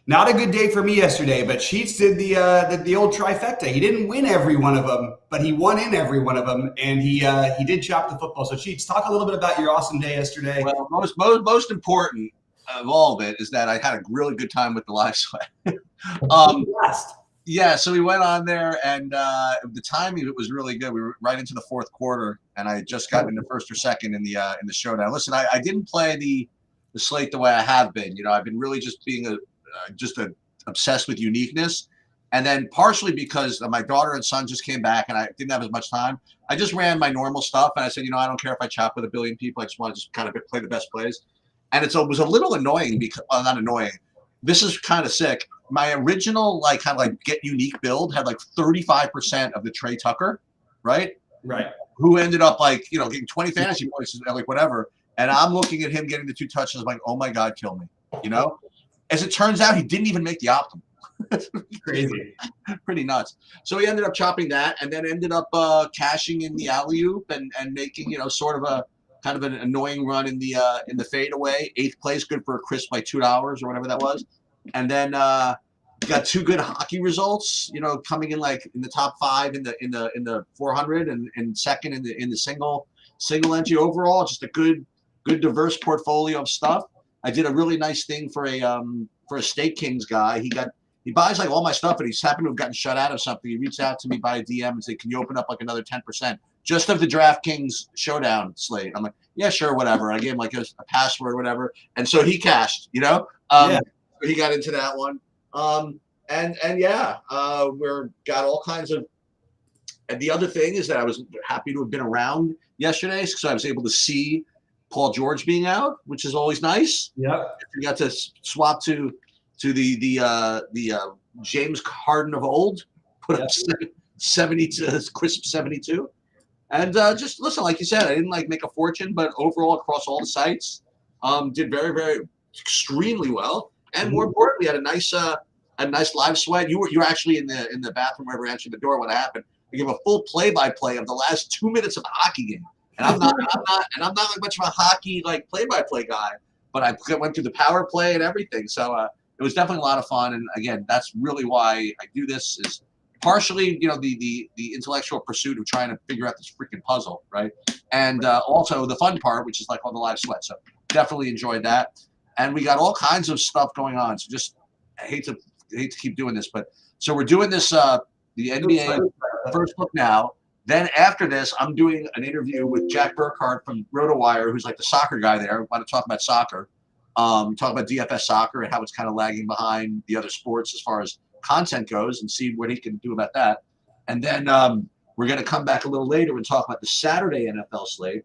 Not a good day for me yesterday, but Sheets did the old trifecta. He didn't win every one of them, but he won in every one of them, and he did chop the football. So Sheets, talk a little bit about your awesome day yesterday. Well, most important of all of it is that I had a really good time with the live sweat. Yeah, so we went on there, and the timing of it was really good. We were right into the fourth quarter, and I had just gotten into first or second in the showdown. Listen, I didn't play the slate the way I have been. I've been really just being obsessed with uniqueness, and then partially because my daughter and son just came back, and I didn't have as much time. I just ran my normal stuff, and I said, I don't care if I chop with a billion people. I just want to just kind of play the best plays, and it was a little annoying because not annoying. This is kind of sick. My original kind of get unique build had 35% of the Trey Tucker, right? Right. Who ended up getting 20 fantasy points, whatever. And I'm looking at him getting the 2 touchdowns. I'm like, oh my God, kill me. As it turns out, he didn't even make the optimal. Crazy. Pretty nuts. So he ended up chopping that, and then ended up cashing in the alley-oop and making sort of a kind of an annoying run in the fadeaway. 8th place, good for a crisp $2 or whatever that was. And then got 2 good hockey results. Coming in in the top 5 in the 400 and second in the single entry overall. Just a good diverse portfolio of stuff. I did a really nice thing for a Stake Kings guy. He buys all my stuff, and he's happened to have gotten shut out of something. He reached out to me by a DM and said, "Can you open up another 10% just of the DraftKings Showdown slate?" I'm like, "Yeah, sure, whatever." I gave him a password, whatever, and so he cashed. Yeah. He got into that one, and yeah, we're got all kinds of. And the other thing is that I was happy to have been around yesterday, so I was able to see Paul George being out, which is always nice. Yep. We got to swap to the James Harden of old, put up 72, crisp 72, and just listen, like you said, I didn't make a fortune, but overall across all the sites, did very, very extremely well, and more importantly, had a nice live sweat. You were actually in the bathroom wherever answering the door when it happened. I give a full play-by-play of the last 2 minutes of a hockey game. And I'm not much of a hockey play-by-play guy, but I went through the power play and everything. So it was definitely a lot of fun. And again, that's really why I do this, is partially the intellectual pursuit of trying to figure out this freaking puzzle, right? And also the fun part, which is on the live sweat. So definitely enjoyed that. And we got all kinds of stuff going on. So just I hate to keep doing this, but so we're doing this the NBA first look now. Then after this, I'm doing an interview with Jack Burkhardt from RotoWire, who's the soccer guy there. We want to talk about soccer, talk about DFS soccer and how it's kind of lagging behind the other sports as far as content goes, and see what he can do about that. And then we're going to come back a little later and talk about the Saturday NFL slate,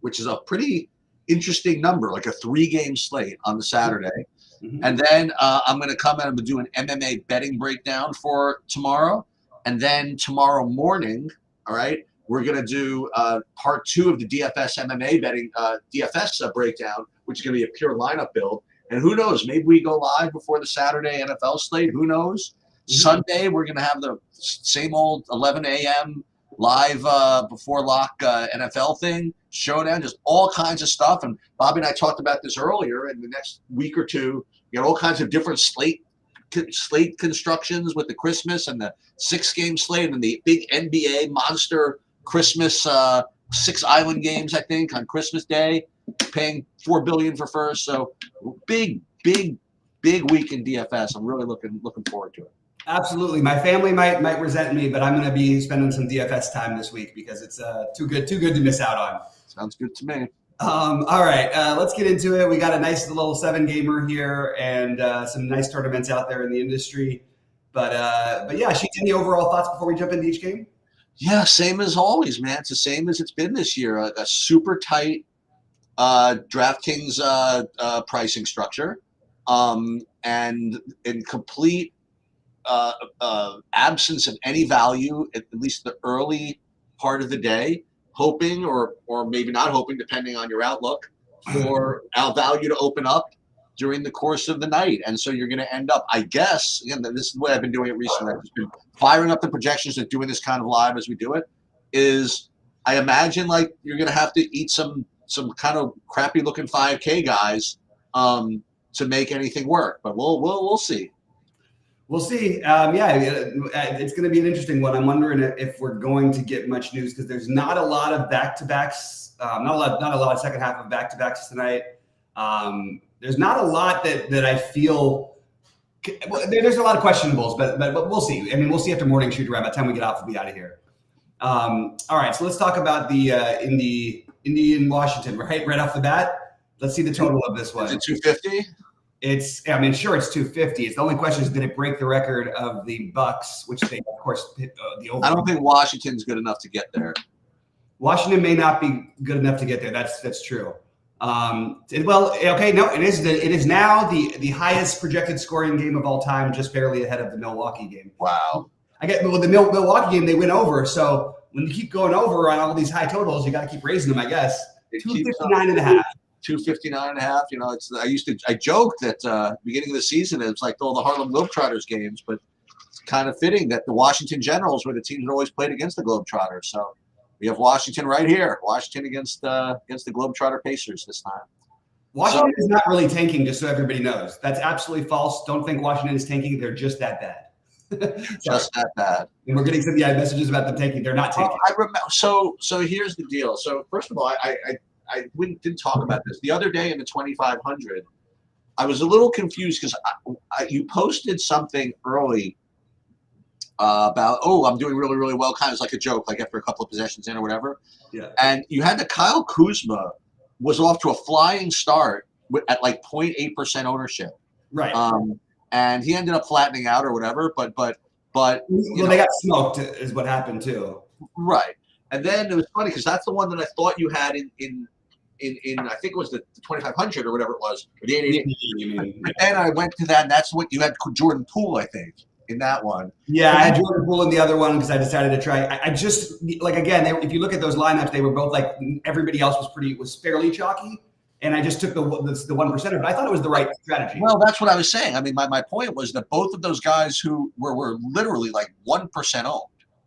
which is a pretty interesting number, a 3-game slate on the Saturday. Mm-hmm. And then I'm going to come and I'm going to do an MMA betting breakdown for tomorrow. And then tomorrow morning, all right, we're going to do part 2 of the DFS MMA betting DFS breakdown, which is going to be a pure lineup build. And who knows, maybe we go live before the Saturday NFL slate. Who knows? Mm-hmm. Sunday, we're going to have the same old 11 a.m. live before lock NFL thing, showdown, just all kinds of stuff. And Bobby and I talked about this earlier. In the next week or two, you got all kinds of different slate constructions with the Christmas and the 6-game slate and the big NBA monster Christmas 6 island games, I think, on Christmas Day, paying $4 billion for first. So big week in DFS. I'm really looking forward to it. Absolutely. My family might resent me, but I'm going to be spending some DFS time this week because it's too good to miss out on. Sounds good to me. All right, let's get into it. We got a nice little 7-gamer here and some nice tournaments out there in the industry. But yeah, Sheets, any overall thoughts before we jump into each game? Yeah, same as always, man. It's the same as it's been this year. A super tight DraftKings pricing structure, and in complete absence of any value, at least the early part of the day. Hoping or maybe not hoping, depending on your outlook, for our value to open up during the course of the night. And so you're going to end up, I guess, again, this is the way I've been doing it recently. I've just been firing up the projections and doing this kind of live as we do it, is I imagine you're going to have to eat some kind of crappy looking 5K guys to make anything work. But we'll see. We'll see. It's going to be an interesting one. I'm wondering if we're going to get much news because there's not a lot of back-to-backs. Not a lot of second half of back-to-backs tonight. There's not a lot that I feel. Well, there's a lot of questionables, but we'll see. I mean, we'll see after morning shoot around. By the time we get off, we'll be out of here. All right, so let's talk about the Indy in Washington. Right off the bat, let's see the total of this one. Is it 250? Sure, it's 250. It's the only question is, did it break the record of the Bucks, which they, of course, hit the over. I don't think Washington's good enough to get there. Washington may not be good enough to get there. That's true. It is now the highest projected scoring game of all time, just barely ahead of the Milwaukee game. Wow. The Milwaukee game, they went over. So when you keep going over on all these high totals, you got to keep raising them, I guess. 259.5. 259.5. I joked that beginning of the season, it was like all the Harlem Globetrotters games, but it's kind of fitting that the Washington Generals were the teams that always played against the Globetrotters. So we have Washington right here. Washington against the Globetrotter Pacers this time. Washington is not really tanking, just so everybody knows. That's absolutely false. Don't think Washington is tanking. They're just that bad. Just that bad. And we're getting some messages about them tanking. They're not tanking. I remember. So here's the deal. So first of all, I didn't talk about this. The other day in the 2500, I was a little confused because you posted something early about, I'm doing really, really well, kind of like a joke, like after a couple of possessions in or whatever. Yeah. And you had Kyle Kuzma was off to a flying start at like 0.8% ownership. Right. And he ended up flattening out or whatever. But they got smoked is what happened too. Right. And then it was funny because that's the one that I thought you had in I think it was the 2500 or whatever it was. And then I went to that, and that's what you had Jordan Poole, I think, in that one. Yeah, I had Jordan Poole in the other one because I decided to try. I just if you look at those lineups, they were both like everybody else was fairly chalky, and I just took the 1%er. But I thought it was the right strategy. Well, that's what I was saying. I mean, my point was that both of those guys who were literally like 1% owned,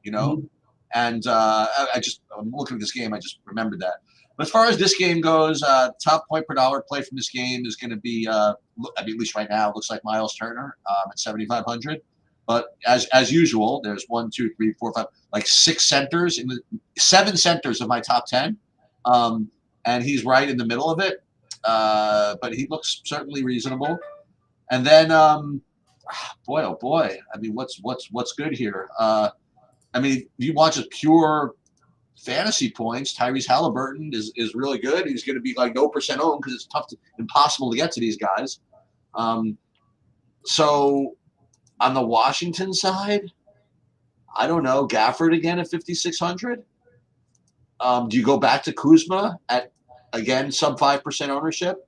mm-hmm. And I'm looking at this game. I just remembered that. But as far as this game goes, top point per dollar play from this game is going to be, at least right now, it looks like Miles Turner at 7,500. But as usual, there's 1, 2, 3, 4, 5, like 7 centers of my top 10, and he's right in the middle of it. But he looks certainly reasonable. And then, boy, oh boy, I mean, what's good here? If you want just pure fantasy points, Tyrese Halliburton is really good. He's going to be like 0% owned because it's impossible to get to these guys. So on the Washington side, I don't know, Gafford again at 5,600. Do you go back to Kuzma at again sub 5% ownership?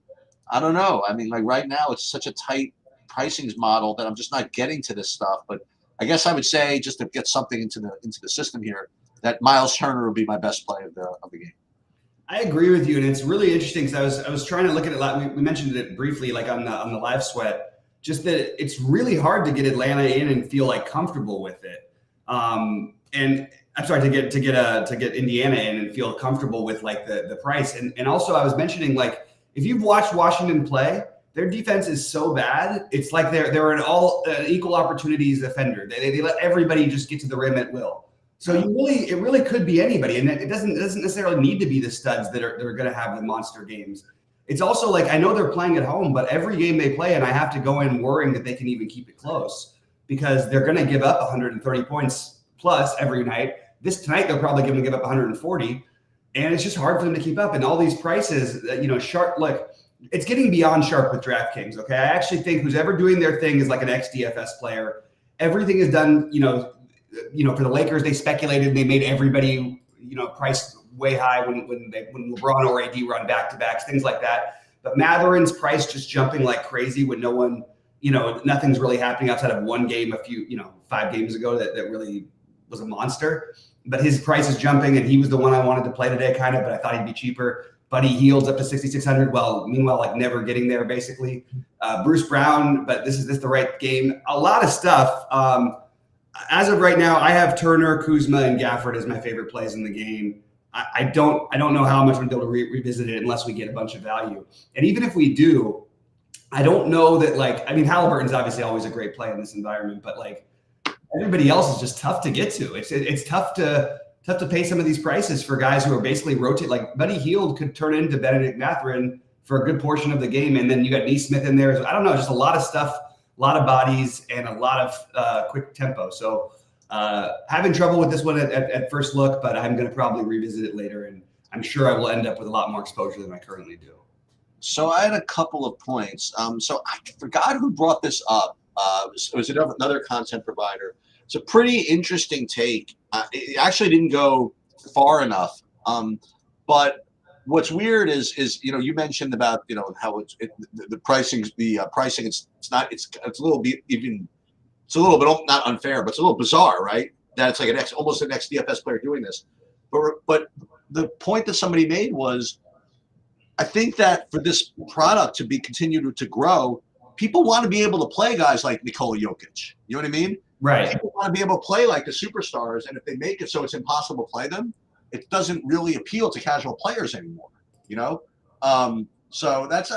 I don't know. I mean, like right now it's such a tight pricings model that I'm just not getting to this stuff. But I guess I would say, just to get something into the system here, that Miles Turner would be my best play of the game. I agree with you, and it's really interesting because I was trying to look at it. We mentioned it briefly, like on the live sweat. Just that it's really hard to get Atlanta in and feel like comfortable with it. And I'm sorry, to get Indiana in and feel comfortable with like the price. And also I was mentioning, like, if you've watched Washington play, their defense is so bad. It's like they're an equal opportunities offender. They let everybody just get to the rim at will. So it really could be anybody, and it doesn't necessarily need to be the studs that are going to have the monster games. It's also like, I know they're playing at home, but every game they play, and I have to go in worrying that they can even keep it close because they're going to give up 130 points plus every night. Tonight they're probably going to give up 140, and it's just hard for them to keep up. And all these prices, sharp, like it's getting beyond sharp with DraftKings. Okay, I actually think who's ever doing their thing is like an ex-DFS player. Everything is done, for the Lakers, they speculated, they made everybody, priced way high when LeBron or AD run back-to-backs, things like that. But Matherin's price just jumping like crazy when no one, nothing's really happening outside of one game 5 games ago that really was a monster. But his price is jumping, and he was the one I wanted to play today, kind of, but I thought he'd be cheaper. Buddy Hield's up to 6,600. Well, meanwhile, like never getting there, basically. Bruce Brown, but this the right game. A lot of stuff. As of right now, I have Turner, Kuzma, and Gafford as my favorite plays in the game. I don't know how much we'll be able to revisit it unless we get a bunch of value. And even if we do, I don't know that Halliburton's obviously always a great play in this environment, but like everybody else is just tough to get to. It's tough to pay some of these prices for guys who are basically rotate. Like Buddy Hield could turn into Benedict Mathurin for a good portion of the game, and then you got Neesmith in there. I don't know, just a lot of stuff, a lot of bodies, and a lot of quick tempo. So having trouble with this one at first look, but I'm going to probably revisit it later, and I'm sure I will end up with a lot more exposure than I currently do. So I had a couple of points. So I forgot who brought this up. It was another content provider. It's a pretty interesting take. It actually didn't go far enough. But what's weird is you mentioned about how the pricing it's a little bit not unfair, but it's a little bizarre, right? That it's like almost an ex-DFS player doing this. But the point that somebody made was, I think that for this product to continue to grow, people want to be able to play guys like Nikola Jokic. You know what I mean? Right. People want to be able to play like the superstars, and if they make it so it's impossible to play them, it doesn't really appeal to casual players anymore. So that's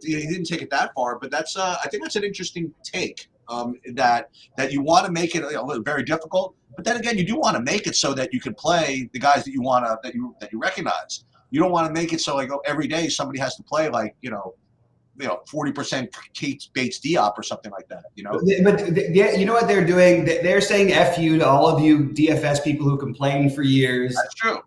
he didn't take it that far, but that's I think that's an interesting take. That you want to make it very difficult, but then again, you do want to make it so that you can play the guys that you want to that you recognize. You don't want to make it so every day somebody has to play 40% Kate Bates Diop or something like that. But you know what they're doing? They're saying "F you" to all of you DFS people who complained for years. That's true.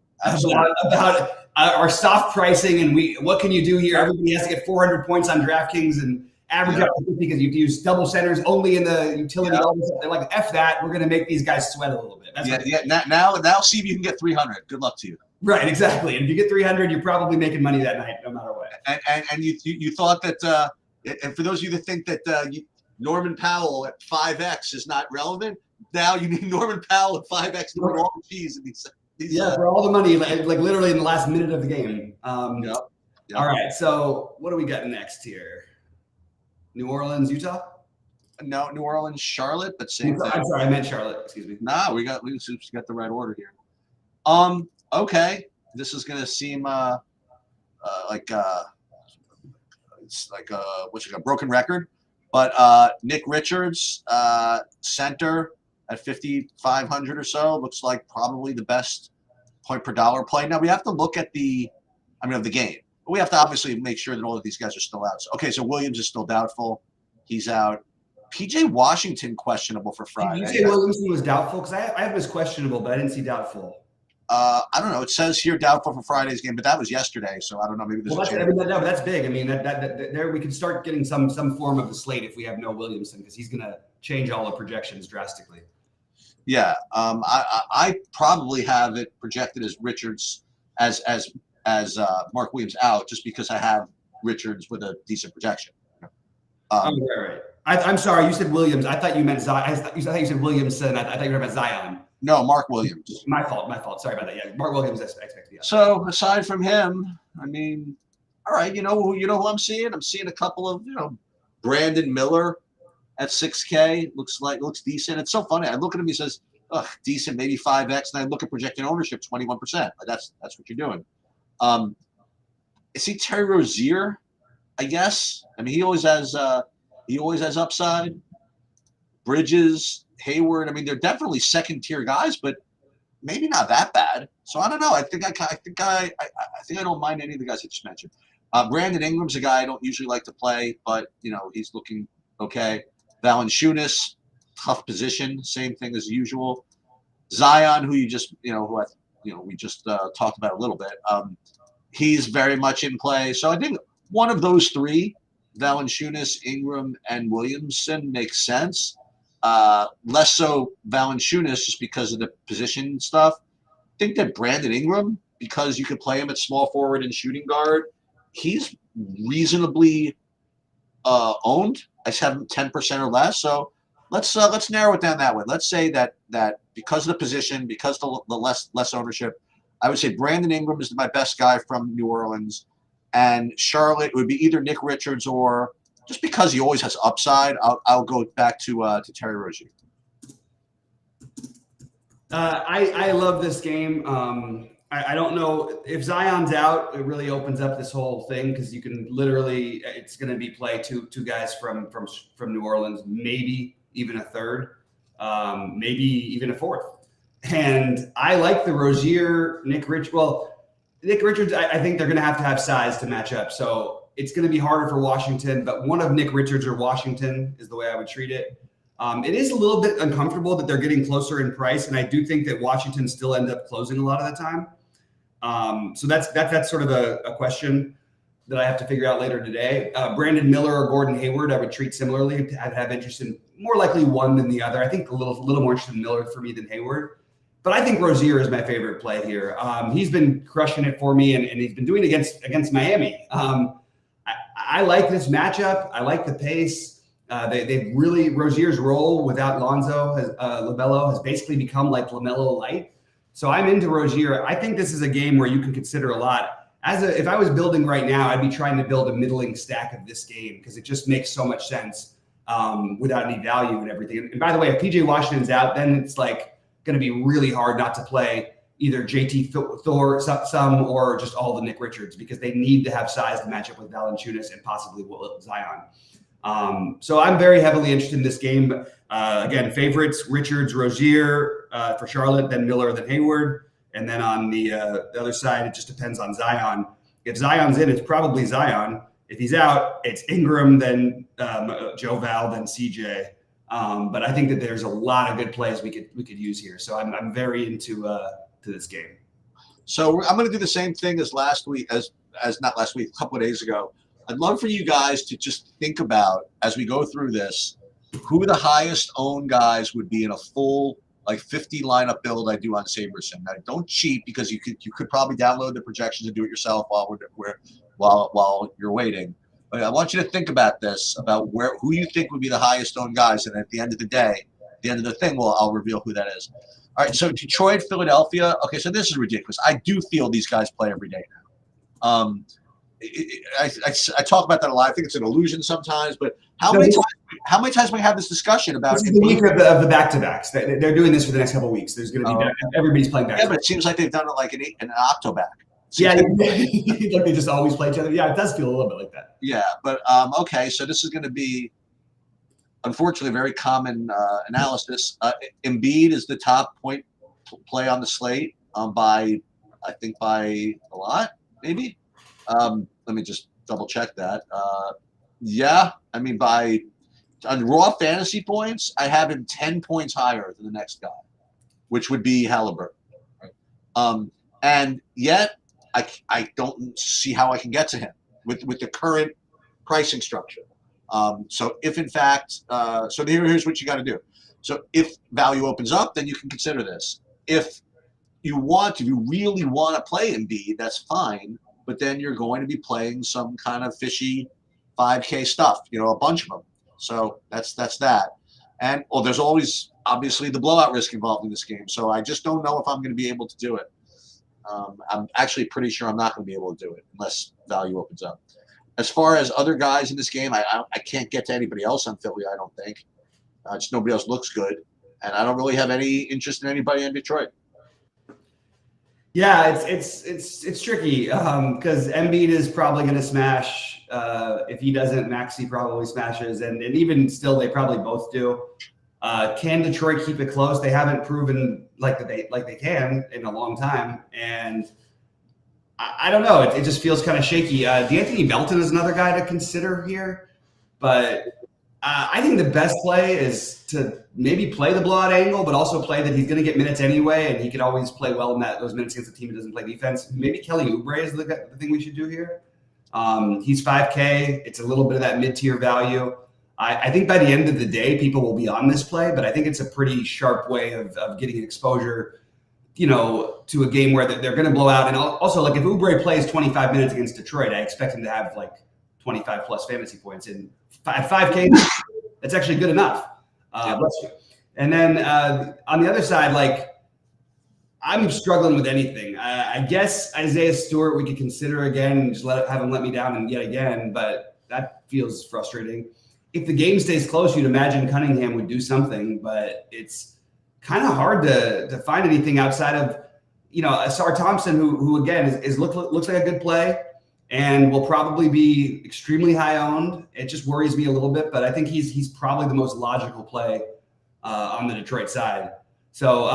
About our soft pricing and what can you do here? Everybody has to get 400 points on DraftKings and average out because you use double centers only in the utility. They're like, F that. We're going to make these guys sweat a little bit. Now see if you can get 300. Good luck to you. Right, exactly. And if you get 300, you're probably making money that night, no matter what. And you thought that, and for those of you that think that Norman Powell at 5x is not relevant, now you need Norman Powell at 5x doing all the cheese in these. For all the money, like literally in the last minute of the game. Yep. All right, so what do we got next here? New Orleans, Utah? No, New Orleans, Charlotte, but same thing. I'm sorry, I meant Charlotte. Excuse me. Nah, we got the right order here. Okay, this is gonna seem it's like a broken record, but Nick Richards, center at 5,500 or so, looks like probably the best point per dollar play. Now we have to look at of the game. But we have to obviously make sure that all of these guys are still out. So Williams is still doubtful. He's out. PJ Washington questionable for Friday. Did you say Williamson was doubtful? Because I have his questionable, but I didn't see doubtful. I don't know. It says here doubtful for Friday's game, but that was yesterday, so I don't know. Maybe there's a change. No, that's big. I mean, that there we can start getting some form of the slate if we have no Williamson, because he's going to change all the projections drastically. Yeah, I probably have it projected as Richards as Mark Williams out, just because I have Richards with a decent projection. Right. I'm sorry, you said Williams. I thought you meant Zion. I thought you said Williamson. I thought you were about Zion. No, Mark Williams. My fault. Sorry about that. Yeah, Mark Williams. I expected. Yeah. So aside from him, I mean, all right, you know who I'm seeing? I'm seeing a couple of Brandon Miller at 6K. Looks decent. It's so funny. I look at him. He says, "Ugh, decent, maybe 5x." And I look at projected ownership, 21%. That's what you're doing. Is he Terry Rozier? I guess. I mean, he always has upside. Bridges, Hayward. I mean, they're definitely second tier guys, but maybe not that bad. So I don't know. I think I don't mind any of the guys I just mentioned. Brandon Ingram's a guy I don't usually like to play, but he's looking okay. Valanciunas, tough position, same thing as usual. Zion, who we just talked about a little bit. He's very much in play. So I think one of those three, Valanciunas, Ingram, and Williamson, makes sense. Less so Valanciunas just because of the position stuff. I think that Brandon Ingram, because you could play him at small forward and shooting guard, he's reasonably owned. I just have him 10% or less. So let's narrow it down that way. Let's say that because of the position, because of the less ownership, I would say Brandon Ingram is my best guy from New Orleans, and Charlotte would be either Nick Richards or, just because he always has upside, I'll go back to Terry Rozier. I love this game. I don't know if Zion's out. It really opens up this whole thing because you can literally. It's going to be play two guys from New Orleans, maybe even a third, maybe even a fourth. And I like the Rozier, Nick Richards. Well, Nick Richards, I think they're going to have size to match up. So it's going to be harder for Washington. But one of Nick Richards or Washington is the way I would treat it. It is a little bit uncomfortable that they're getting closer in price, and I do think that Washington still end up closing a lot of the time. So that's sort of a question that I have to figure out later today. Brandon Miller or Gordon Hayward, I would treat similarly. I'd have interest in more likely one than the other. I think a little more interested in Miller for me than Hayward. But I think Rozier is my favorite play here. He's been crushing it for me, and he's been doing it against Miami. I like this matchup. I like the pace. They really Rozier's role without Lonzo LaMelo has basically become like LaMelo light. So I'm into Rozier. I think this is a game where you can consider a lot. If I was building right now, I'd be trying to build a middling stack of this game because it just makes so much sense without any value and everything. And by the way, if PJ Washington's out, then it's like going to be really hard not to play either JT Thor some or just all the Nick Richards because they need to have size to match up with Valanciunas and possibly Zion. So I'm very heavily interested in this game. Again, favorites, Richards, Rozier for Charlotte, then Miller, then Hayward. And then on the other side, it just depends on Zion. If Zion's in, it's probably Zion. If he's out, it's Ingram, then Joe Val, then CJ. But I think that there's a lot of good plays we could use here. So I'm very into to this game. So I'm going to do the same thing as last week, as not last week, a couple of days ago. I'd love for you guys to just think about, as we go through this, who the highest owned guys would be in a full like 50 lineup build I do on SaberSim. Now, don't cheat because you could probably download the projections and do it yourself while you're waiting. But I want you to think about this, about who you think would be the highest owned guys, and at the end of the day, at the end of the thing, I'll reveal who that is. All right, so Detroit, Philadelphia. Okay, so this is ridiculous. I do feel these guys play every day now. I talk about that a lot. I think it's an illusion sometimes, but how many times we have this discussion about this is the week of the back-to-backs? They're doing this for the next couple of weeks. There's going to be everybody's playing back. Yeah, but it seems like they've done it like an octo-back. Yeah, like they just always play each other. Yeah, it does feel a little bit like that. Yeah, but okay, so this is going to be, unfortunately, very common analysis. Embiid is the top point play on the slate by a lot, maybe. Let me just double check that. Yeah, I mean, on raw fantasy points, I have him 10 points higher than the next guy, which would be Halliburton. And yet, I don't see how I can get to him with the current pricing structure. So if in fact, so here's what you got to do. So if value opens up, then you can consider this. If you really want to play Embiid, that's fine. But then you're going to be playing some kind of fishy 5K stuff, a bunch of them. So that's that. And there's always obviously the blowout risk involved in this game. So I just don't know if I'm going to be able to do it. I'm actually pretty sure I'm not going to be able to do it unless value opens up. As far as other guys in this game, I can't get to anybody else on Philly, I don't think. Just nobody else looks good. And I don't really have any interest in anybody in Detroit. Yeah, it's tricky because Embiid is probably going to smash. If he doesn't, Maxey probably smashes, and even still, they probably both do. Can Detroit keep it close? They haven't proven like they can in a long time, and I don't know. It just feels kind of shaky. D'Anthony Melton is another guy to consider here, but I think the best play is to maybe play the blowout angle, but also play that he's going to get minutes anyway, and he can always play well in those minutes against a team that doesn't play defense. Maybe Kelly Oubre is the thing we should do here. He's 5K. It's a little bit of that mid-tier value. I think by the end of the day, people will be on this play, but I think it's a pretty sharp way of getting exposure, to a game where they're going to blow out. And also, like if Oubre plays 25 minutes against Detroit, I expect him to have like 25 plus fantasy points. And 5K, that's actually good enough. And then on the other side, like I'm struggling with anything. I guess Isaiah Stewart we could consider again and just have him let me down and yet again, but that feels frustrating. If the game stays close, you'd imagine Cunningham would do something, but it's kind of hard to find anything outside of Asar Thompson, who again looks like a good play and will probably be extremely high owned. It just worries me a little bit, but I think he's probably the most logical play on the Detroit side. So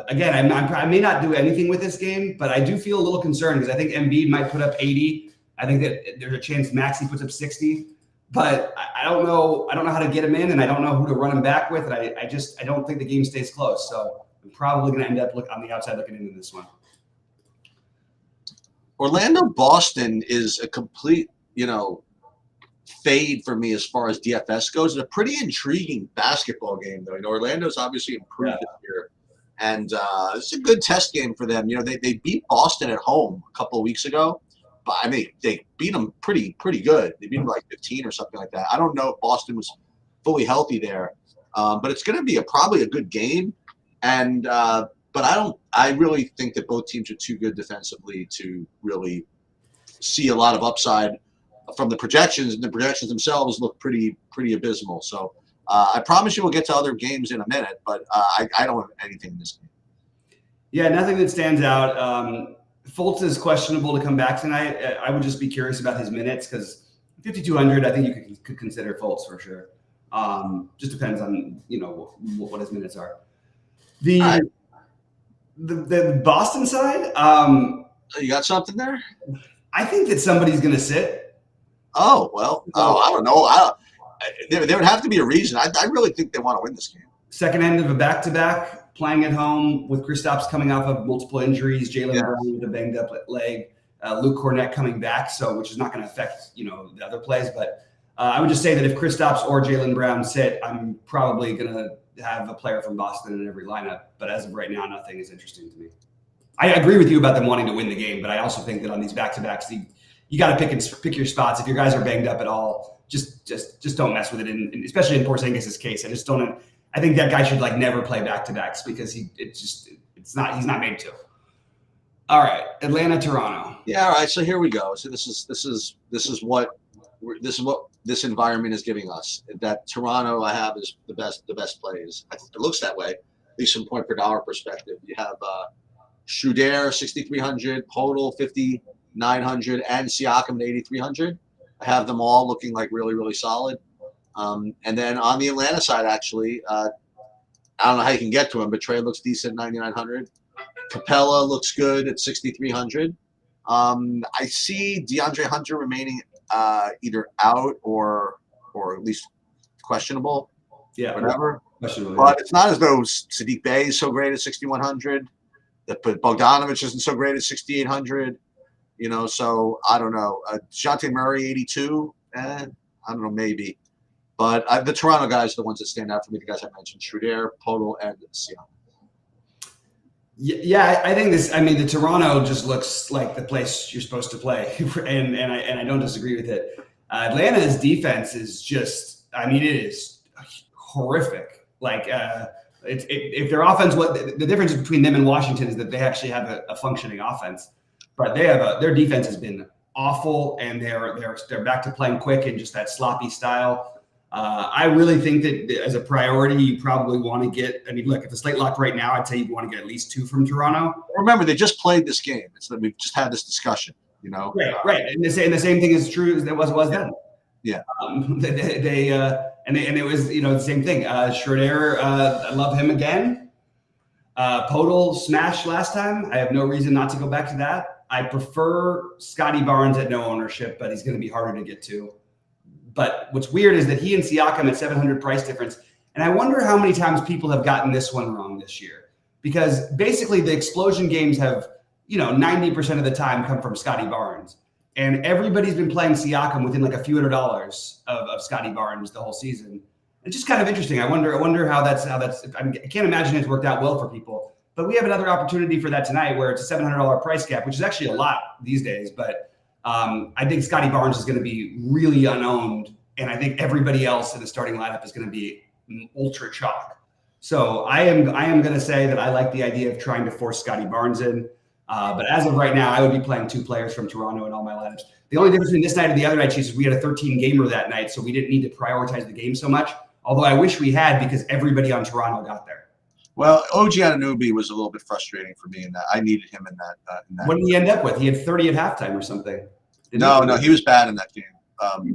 again, I may not do anything with this game, but I do feel a little concerned because I think Embiid might put up 80. I think that there's a chance Maxey puts up 60, but I don't know how to get him in, and I don't know who to run him back with, and I don't think the game stays close. So I'm probably going to end up on the outside looking into this one. Orlando-Boston is a complete, fade for me as far as DFS goes. It's a pretty intriguing basketball game, though. Orlando's obviously improved this year, and it's a good test game for them. They beat Boston at home a couple of weeks ago, but I mean they beat them pretty good. They beat them like 15 or something like that. I don't know if Boston was fully healthy there, but it's going to be probably a good game. And but I really think that both teams are too good defensively to really see a lot of upside from the projections, and the projections themselves look pretty abysmal. So I promise you we'll get to other games in a minute, but I don't have anything in this game. Yeah, nothing that stands out. Fultz is questionable to come back tonight. I would just be curious about his minutes because 5,200, I think you could consider Fultz for sure. Just depends on what his minutes are. The Boston side. You got something there? I think that somebody's going to sit. Oh well. I don't know. There would have to be a reason. I really think they want to win this game. Second end of a back-to-back, playing at home with Kristaps coming off of multiple injuries, Jaylen Brown with a banged-up leg, Luke Cornett coming back, which is not going to affect the other plays. But I would just say that if Kristaps or Jaylen Brown sit, I'm probably going to have a player from Boston in every lineup. But as of right now, nothing is interesting to me. I agree with you about them wanting to win the game, but I also think that on these back-to-backs, you got to pick your spots. If your guys are banged up at all, just don't mess with it. And especially in Porzingis' case, I just don't. I think that guy should never play back-to-backs because he's not made to. All right, Atlanta, Toronto. Yeah, all right. So here we go. So this is what this environment is giving us. That Toronto I have is the best plays. I think it looks that way, at least from point per dollar perspective. You have Schroeder 6,300, Podol 5,900, and Siakam at 8,300. I have them all looking like really, really solid. And then on the Atlanta side, actually, I don't know how you can get to him, but Trey looks decent, 9,900. Capella looks good at 6,300. I see DeAndre Hunter remaining either out or at least questionable. Yeah, whatever. Questionable. But it's not as though Sadiq Bey is so great at 6,100. But Bogdanovich isn't so great at 6,800. So I don't know. DeJounte Murray, 82. I don't know, maybe. But the Toronto guys are the ones that stand out for me. The guys I mentioned, Schroeder, Podol, and Siakam. Yeah, I think this. I mean, the Toronto just looks like the place you're supposed to play, and I don't disagree with it. Atlanta's defense is just. I mean, it is horrific. If their offense, the difference between them and Washington is that they actually have a functioning offense, but their defense has been awful, and they're back to playing quick and just that sloppy style. I really think that as a priority, you probably want to get. I mean, look, if the slate locked right now, I'd say you'd want to get at least 2 from Toronto. Remember, they just played this game. It's that we've just had this discussion. Right, and the same thing is true as it was then. Yeah. And it was the same thing. Schroeder, I love him again. Podol smashed last time. I have no reason not to go back to that. I prefer Scotty Barnes at no ownership, but he's going to be harder to get to. But what's weird is that he and Siakam at 700 price difference. And I wonder how many times people have gotten this one wrong this year, because basically the explosion games have, 90% of the time come from Scotty Barnes. And everybody's been playing Siakam within a few $100s of Scotty Barnes the whole season. It's just kind of interesting. I wonder how that's. I can't imagine it's worked out well for people. But we have another opportunity for that tonight, where it's a $700 price cap, which is actually a lot these days. But I think Scotty Barnes is going to be really unowned, and I think everybody else in the starting lineup is going to be ultra chalk. So I am going to say that I like the idea of trying to force Scotty Barnes in. But as of right now, I would be playing 2 players from Toronto in all my lineups. The only difference between this night and the other night, Chiefs, is we had a 13-gamer that night, so we didn't need to prioritize the game so much. Although I wish we had, because everybody on Toronto got there. Well, OG Anunoby was a little bit frustrating for me in that I needed him in that. What did he end up with? He had 30 at halftime or something. No, he was bad in that game.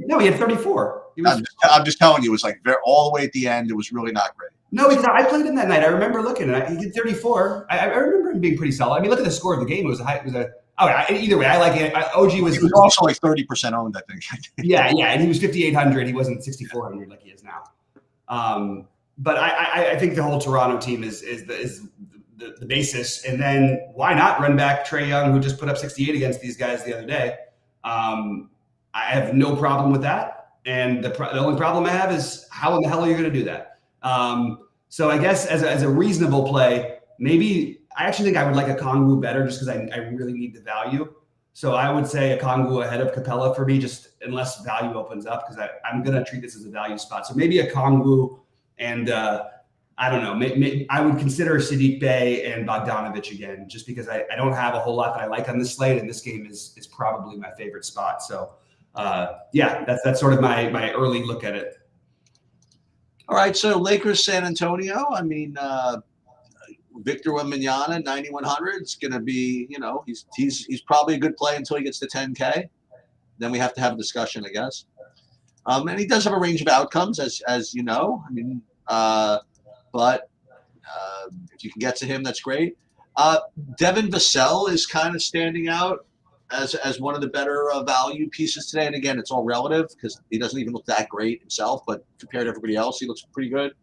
No, he had 34. I'm just telling you, it was like all the way at the end. It was really not great. No, because I played him that night. I remember looking, and he did 34. I remember him being pretty solid. I mean, look at the score of the game. It was either way. I like it. OG was. He was also like 30% owned, I think. yeah, and he was 5,800. He wasn't 6,400 like he is now. But I think the whole Toronto team is the basis. And then why not run back Trae Young, who just put up 68 against these guys the other day? I have no problem with that. And the only problem I have is how in the hell are you going to do that? So I guess as a reasonable play, maybe I actually think I would like a Kongwu better just because I really need the value. So I would say a Kongwu ahead of Capella for me, just unless value opens up, because I'm going to treat this as a value spot. So maybe a Kongwu and I don't know. Maybe I would consider Sadiq Bey and Bogdanovic again, just because I don't have a whole lot that I like on this slate, and this game is probably my favorite spot. So that's sort of my early look at it. All right, so Lakers San Antonio. I mean, Victor Wembanyama 9,100 is going to be, he's probably a good play until he gets to 10K. Then we have to have a discussion, I guess. And he does have a range of outcomes, as you know. I mean, but if you can get to him, that's great. Devin Vassell is kind of standing out as one of the better value pieces today. And again, it's all relative because he doesn't even look that great himself, but compared to everybody else, he looks pretty good.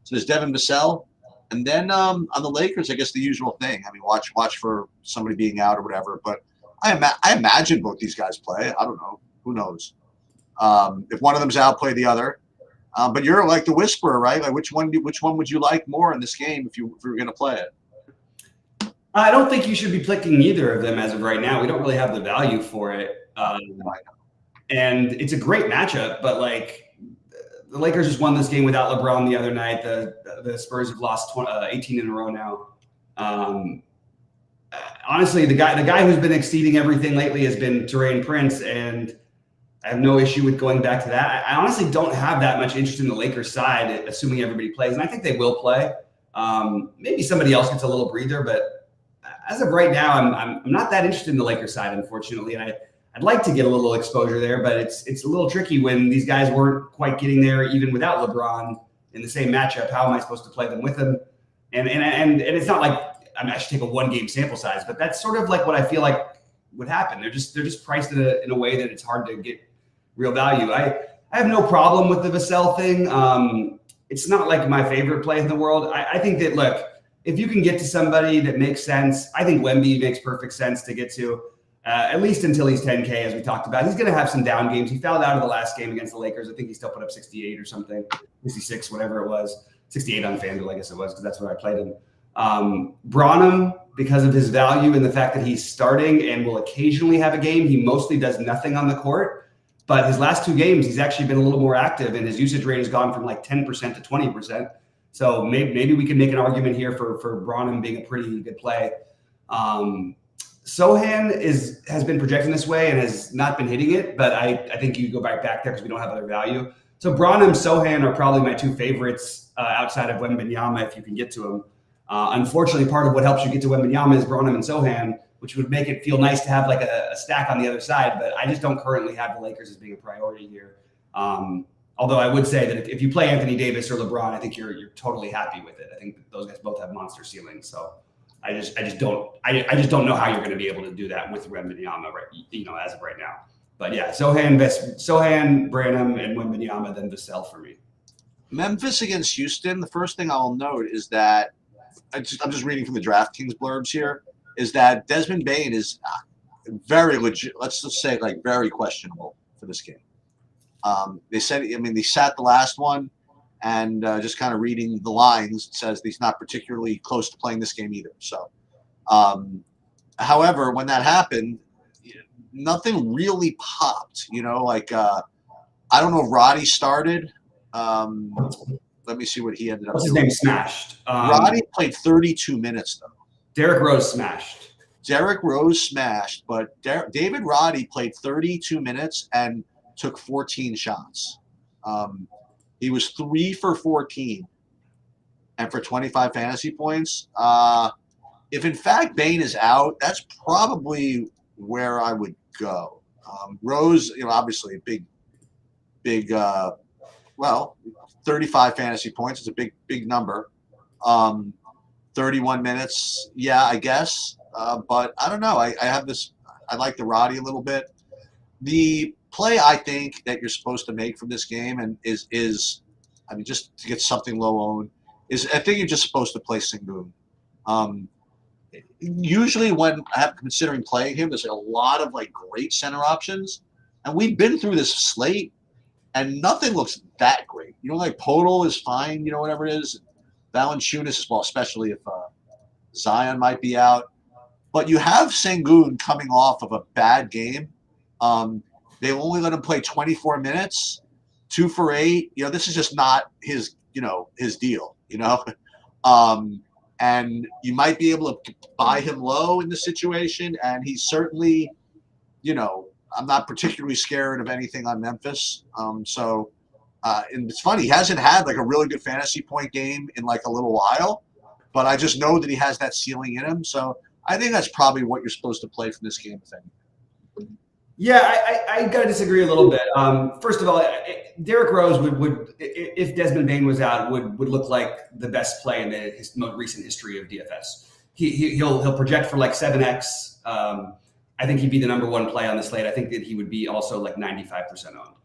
So there's Devin Vassell. And then on the Lakers, I guess the usual thing. I mean, watch for somebody being out or whatever. But I imagine both these guys play. I don't know. Who knows? If one of them's out, play the other. But you're like the whisperer, right? Like which one would you like more in this game if you were going to play it? I don't think you should be picking either of them as of right now. We don't really have the value for it. And it's a great matchup, but like the Lakers just won this game without LeBron the other night. The Spurs have lost 18 in a row now. Honestly, the guy who's been exceeding everything lately has been Taurean Prince, and I have no issue with going back to that. I honestly don't have that much interest in the Lakers side, assuming everybody plays, and I think they will play. Maybe somebody else gets a little breather, but as of right now, I'm not that interested in the Lakers side, unfortunately, and I'd like to get a little exposure there, but it's a little tricky when these guys weren't quite getting there even without LeBron in the same matchup. How am I supposed to play them with him? And it's not like I should take a 1-game sample size, but that's sort of like what I feel like would happen. They're just priced in a way that it's hard to get real value. I have no problem with the Vassell thing. It's not like my favorite play in the world. I think that, look, if you can get to somebody that makes sense, I think Wemby makes perfect sense to get to, at least until he's 10K, as we talked about. He's going to have some down games. He fouled out of the last game against the Lakers. I think he still put up 68 or something, 66, whatever it was. 68 on FanDuel, I guess it was, because that's where I played him. Branham, because of his value and the fact that he's starting and will occasionally have a game, he mostly does nothing on the court. But his last 2 games, he's actually been a little more active, and his usage rate has gone from like 10% to 20%. So maybe we can make an argument here for Branham being a pretty good play. Sohan has been projecting this way and has not been hitting it, but I think you go back there because we don't have other value. So Branham, Sohan are probably my 2 favorites outside of Wembanyama if you can get to them. Unfortunately, part of what helps you get to Wembanyama is Branham and Sohan, which would make it feel nice to have like a stack on the other side. But I just don't currently have the Lakers as being a priority here. Although I would say that if you play Anthony Davis or LeBron, I think you're totally happy with it. I think those guys both have monster ceilings. So I just don't know how you're going to be able to do that with Wembanyama, right? As of right now. But yeah, Sohan, Branham, and Wembanyama, then Vassell for me. Memphis against Houston. The first thing I'll note is that I'm just reading from the DraftKings blurbs here. Is that Desmond Bane is very legit. Let's just say like very questionable for this game. They said, they sat the last one, and just kind of reading the lines, it says he's not particularly close to playing this game either. So, however, when that happened, nothing really popped. I don't know if Roddy started. Let me see what he ended up What's doing. His name smashed. Roddy played 32 minutes, though. Derrick Rose smashed. But David Roddy played 32 minutes and took 14 shots. He was 3 for 14 and for 25 fantasy points. If in fact Bain is out, that's probably where I would go. Rose, obviously big, 35 fantasy points is a big number. 31 minutes, yeah, I guess. But I don't know. I have this. I like the Roddy a little bit. The play I think that you're supposed to make from this game and is just to get something low owned is I think you're just supposed to play Sengun. Usually when I'm considering playing him, there's a lot of great center options, and we've been through this slate, and nothing looks that great. Podol is fine, whatever it is. Valanciunas, well, especially if Zion might be out. But you have Sengun coming off of a bad game. They only let him play 24 minutes, 2 for 8. This is just not his deal. And you might be able to buy him low in this situation. And he's certainly, I'm not particularly scared of anything on Memphis. And it's funny, he hasn't had a really good fantasy point game in a little while, but I just know that he has that ceiling in him. So I think that's probably what you're supposed to play from this game, I think. Yeah, I got to disagree a little bit. First of all, Derrick Rose would if Desmond Bane was out, would look like the best play in his most recent history of DFS. He'll project for 7x. I think he'd be the number one play on the slate. I think that he would be also 95% owned.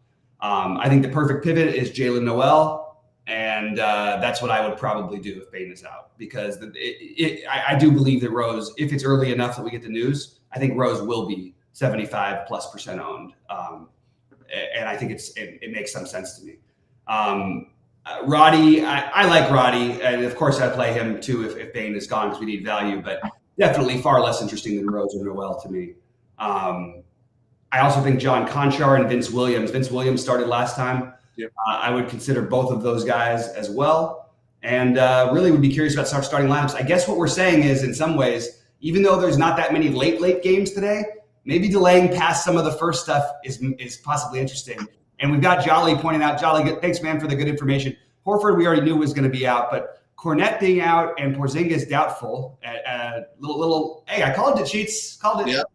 I think the perfect pivot is Jalen Noel, and that's what I would probably do if Bane is out, because I do believe that Rose, if it's early enough that we get the news, I think Rose will be 75+% owned, and I think it makes some sense to me. Roddy, I like Roddy, and of course I play him too if Bane is gone because we need value, but definitely far less interesting than Rose or Noel to me. I also think John Conchar and Vince Williams. Vince Williams started last time. Yep. I would consider both of those guys as well, and really would be curious about starting lineups. I guess what we're saying is, in some ways, even though there's not that many late games today, maybe delaying past some of the first stuff is possibly interesting. And we've got Jolly pointing out, Jolly, thanks, man, for the good information. Horford, we already knew was going to be out, but Cornette being out and Porzingis doubtful. Hey, I called it, Sheets. Called it. Yep.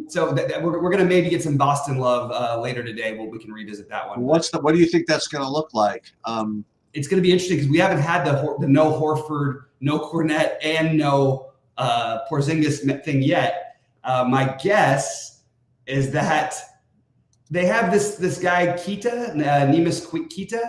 So we're going to maybe get some Boston love later today. We can revisit that one. What do you think that's going to look like? It's going to be interesting because we haven't had the no Horford, no Cornette, and no Porzingis thing yet. My guess is that they have this guy Kita, Neemias Queta,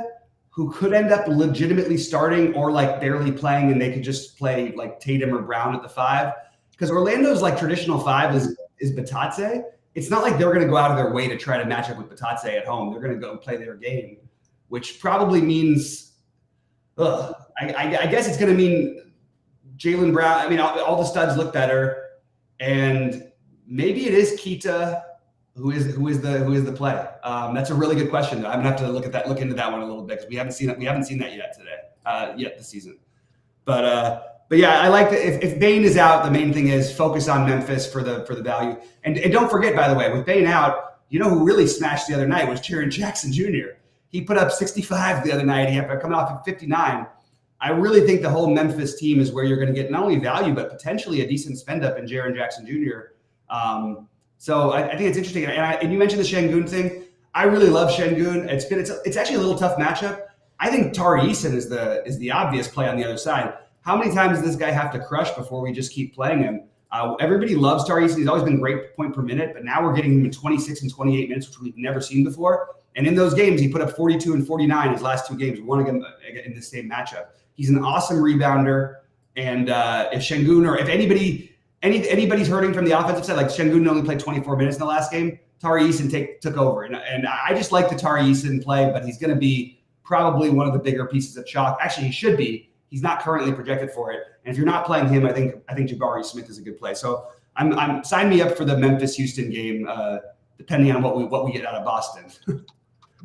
who could end up legitimately starting or barely playing, and they could just play Tatum or Brown at the 5. Because Orlando's traditional 5 is Batatse. It's not like they're going to go out of their way to try to match up with Batatse at home. They're going to go play their game, which probably means, I guess it's going to mean Jaylen Brown. I mean, all the studs look better, and maybe it is Kita who is the play. That's a really good question, though. I'm gonna have to look into that one a little bit because we haven't seen that yet today, yet this season. But yeah, I like that. If Bane is out, the main thing is focus on Memphis for the value. And don't forget, by the way, with Bane out, who really smashed the other night was Jaren Jackson Jr. He put up 65 the other night. He had coming off of 59. I really think the whole Memphis team is where you're going to get not only value but potentially a decent spend up in Jaren Jackson Jr. So I think it's interesting. And you mentioned the Şengün thing. I really love Şengün. It's actually a little tough matchup. I think Tari Eason is the obvious play on the other side. How many times does this guy have to crush before we just keep playing him? Everybody loves Tari Eason. He's always been great point per minute, but now we're getting him in 26 and 28 minutes, which we've never seen before. And in those games, he put up 42 and 49 his last 2 games, one of them in the same matchup. He's an awesome rebounder. And if Şengün or if anybody's hurting from the offensive side, Şengün only played 24 minutes in the last game, Tari Eason took over. And I just like the Tari Eason play, but he's going to be probably one of the bigger pieces of chalk. Actually, he should be. He's not currently projected for it. And if you're not playing him, I think Jabari Smith is a good play. So I'm sign me up for the Memphis-Houston game, depending on what we get out of Boston.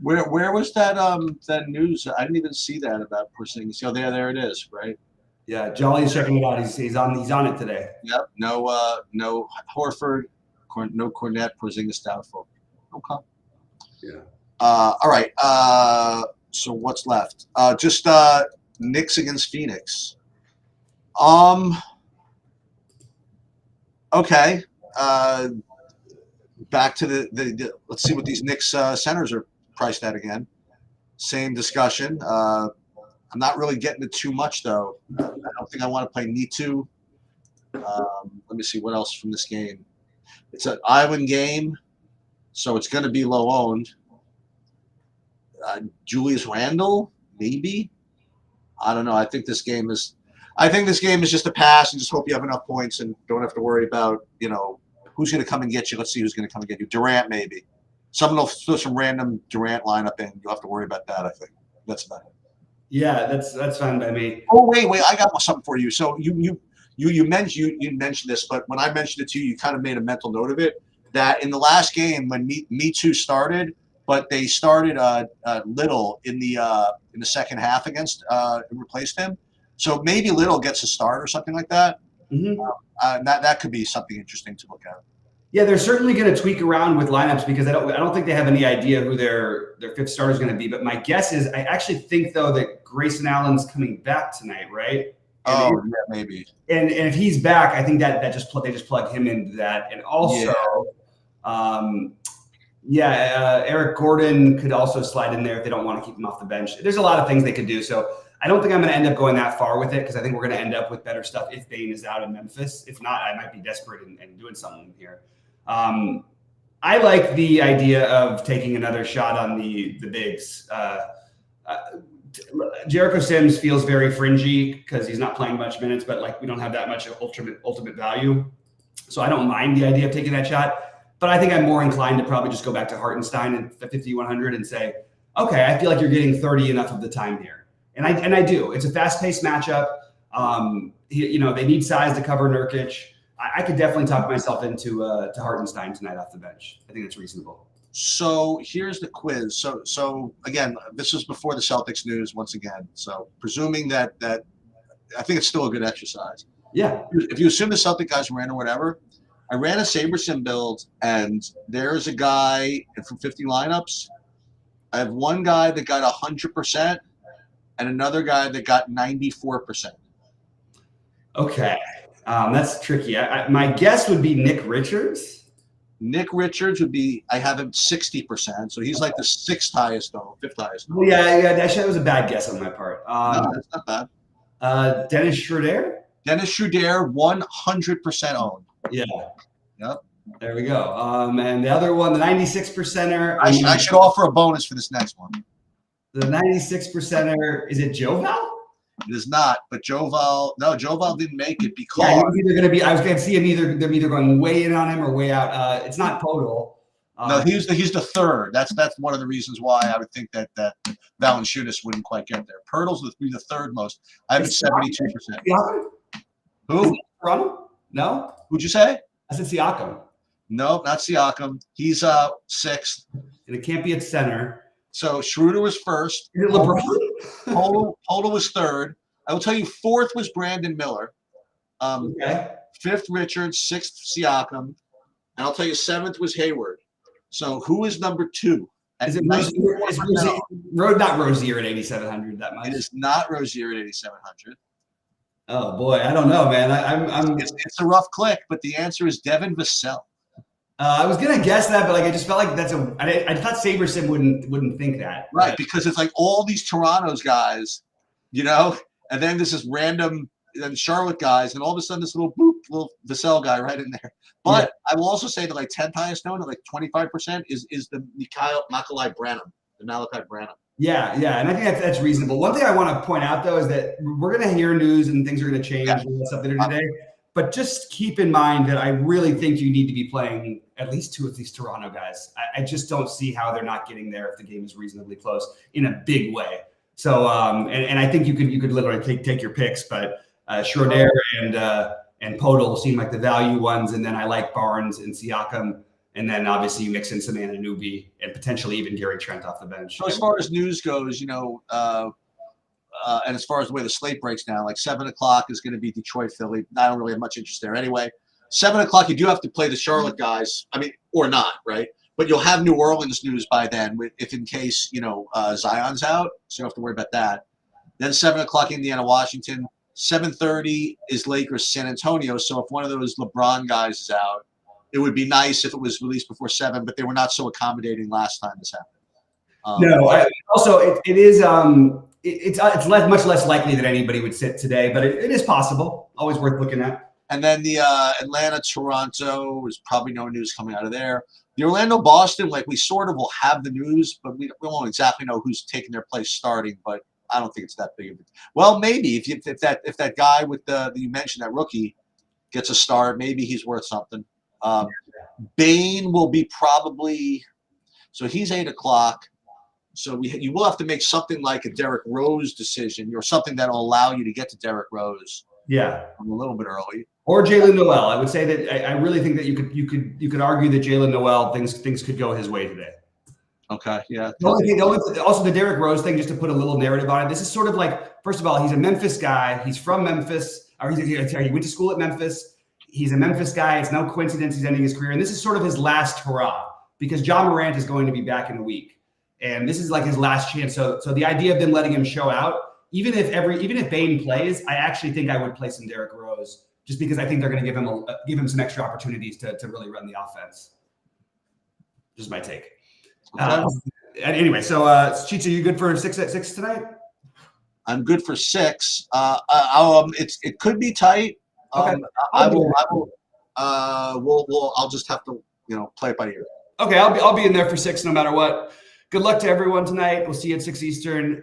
Where was that news? I didn't even see that about Porzingis. Oh, there it is, right? Yeah, Jolly's checking it out. He's on it today. Yep. No Horford, no Cornette, Porzingis doubtful. Okay. Yeah. All right. So what's left? Just Knicks against Phoenix. Okay. Back to the let's see what these Knicks centers are priced at again. Same discussion. I'm not really getting it too much though. I don't think I want to play Nitu. Let me see what else from this game. It's an island game, so it's going to be low owned. Julius Randle, maybe. I don't know. I think this game is just a pass, and just hope you have enough points and don't have to worry about who's going to come and get you. Let's see who's going to come and get you. Durant, maybe. Someone will throw some random Durant lineup in. You'll have to worry about that. I think that's about it. Yeah, that's fine by me. Oh wait, I got something for you. So you mentioned this, but when I mentioned it to you, you kind of made a mental note of it. That in the last game when Me Too started, but they started Little in the second half against and replaced him. So maybe Little gets a start or something like that. Mm-hmm. That could be something interesting to look at. Yeah, they're certainly going to tweak around with lineups because I don't think they have any idea who their fifth starter is going to be. But my guess is I actually think though that Grayson Allen's coming back tonight, right? Yeah, maybe. And if he's back, I think that they just plug him into that. And also, Eric Gordon could also slide in there if they don't want to keep him off the bench. There's a lot of things they could do. So I don't think I'm going to end up going that far with it because I think we're going to end up with better stuff if Bane is out in Memphis. If not, I might be desperate and doing something here. I like the idea of taking another shot on the bigs. Jericho Sims feels very fringy because he's not playing much minutes, but we don't have that much ultimate value. So I don't mind the idea of taking that shot. But I think I'm more inclined to probably just go back to Hartenstein at 5,100 and say, okay, I feel like you're getting 30 enough of the time here. And I do. It's a fast-paced matchup. They need size to cover Nurkic. I could definitely talk myself into to Hartenstein tonight off the bench. I think that's reasonable. So here's the quiz. So again, this was before the Celtics news once again. So presuming that I think it's still a good exercise. Yeah. If you assume the Celtic guys ran or whatever, I ran a SaberSim build, and there's a guy from 50 lineups. I have one guy that got 100% and another guy that got 94%. Okay. That's tricky. My guess would be Nick Richards. Nick Richards would be, I have him 60%, so he's like the fifth highest. Well, yeah, that was a bad guess on my part. No, that's not bad. Dennis Schroeder? Dennis Schroeder, 100% owned. Yeah. Yep. There we go. And the other one, the 96%er. I should offer a bonus for this next one. The 96%er, is it Joval? It is not, but Joval didn't make it because either going to be. I was going to see him them either going way in on him or way out. It's not Podol. No, he's the third. That's one of the reasons why I would think that Valanciunas wouldn't quite get there. Pirtle's would be the third most. I have it 72%. Who? Toronto? No. Who'd you say? I said Siakam. No, not Siakam. He's sixth. And it can't be at center. So Schroeder was first. Is it LeBron? Podol was third. I will tell you, fourth was Brandon Miller. Okay. Fifth, Richards. Sixth, Siakam. And I'll tell you, seventh was Hayward. So who is number two? Is it Rozier? Not Rozier at 8,700 that much? It is not Rozier at 8,700. Oh boy, I don't know, man. It's a rough click, but the answer is Devin Vassell. I was gonna guess that, but I just felt like I thought SaberSim wouldn't think that. Right, because it's like all these Toronto's guys, and then this is random and Charlotte guys, and all of a sudden this little Vassell guy right in there. But I will also say that 10th highest owned at 25% is the Malachi Branham. Yeah, and I think that's reasonable. One thing I want to point out though is that we're gonna hear news and things are gonna change and stuff later today. But just keep in mind that I really think you need to be playing at least two of these Toronto guys. I just don't see how they're not getting there if the game is reasonably close in a big way. So, and I think you could literally take your picks, but Schroeder and Podol seem like the value ones, and then I like Barnes and Siakam, and then obviously you mix in some Anunoby and potentially even Gary Trent off the bench. So as far as news goes, and as far as the way the slate breaks down, 7 o'clock is going to be Detroit, Philly. I don't really have much interest there anyway. 7 o'clock, you do have to play the Charlotte guys. I mean, or not, right? But you'll have New Orleans news by then, if in case Zion's out, so you don't have to worry about that. Then 7 o'clock Indiana, Washington. 7:30 is Lakers, San Antonio. So if one of those LeBron guys is out, it would be nice if it was released before 7. But they were not so accommodating last time this happened. Also, it's much less likely that anybody would sit today, but it is possible. Always worth looking at. And then the Atlanta, Toronto, there's probably no news coming out of there. The Orlando, Boston, like we sort of will have the news, but we won't exactly know who's taking their place starting. But I don't think it's that big of a. Well, maybe if that guy with that you mentioned, that rookie, gets a start, maybe he's worth something. Bain will be probably. So he's 8 o'clock. So you will have to make something like a Derrick Rose decision or something that will allow you to get to Derrick Rose. Yeah, a little bit early. Or Jalen Noel. I would say that I really think that you could argue that Jalen Noel things could go his way today. Okay, yeah. Also, the Derrick Rose thing, just to put a little narrative on it. This is sort of like, first of all, he's a Memphis guy. He's from Memphis, or he went to school at Memphis. He's a Memphis guy. It's no coincidence he's ending his career, and this is sort of his last hurrah because John Morant is going to be back in a week, and this is like his last chance. So the idea of them letting him show out, even if Bain plays, I actually think I would play some Derrick Rose just because I think they're going to give him some extra opportunities to really run the offense. Just my take. Okay. Anyway, so Sheets, are you good for 6 at 6 tonight? I'm good for 6. It could be tight. Okay. I'll just have to play it by ear. Okay, I'll be in there for 6 no matter what. Good luck to everyone tonight. We'll see you at 6 Eastern.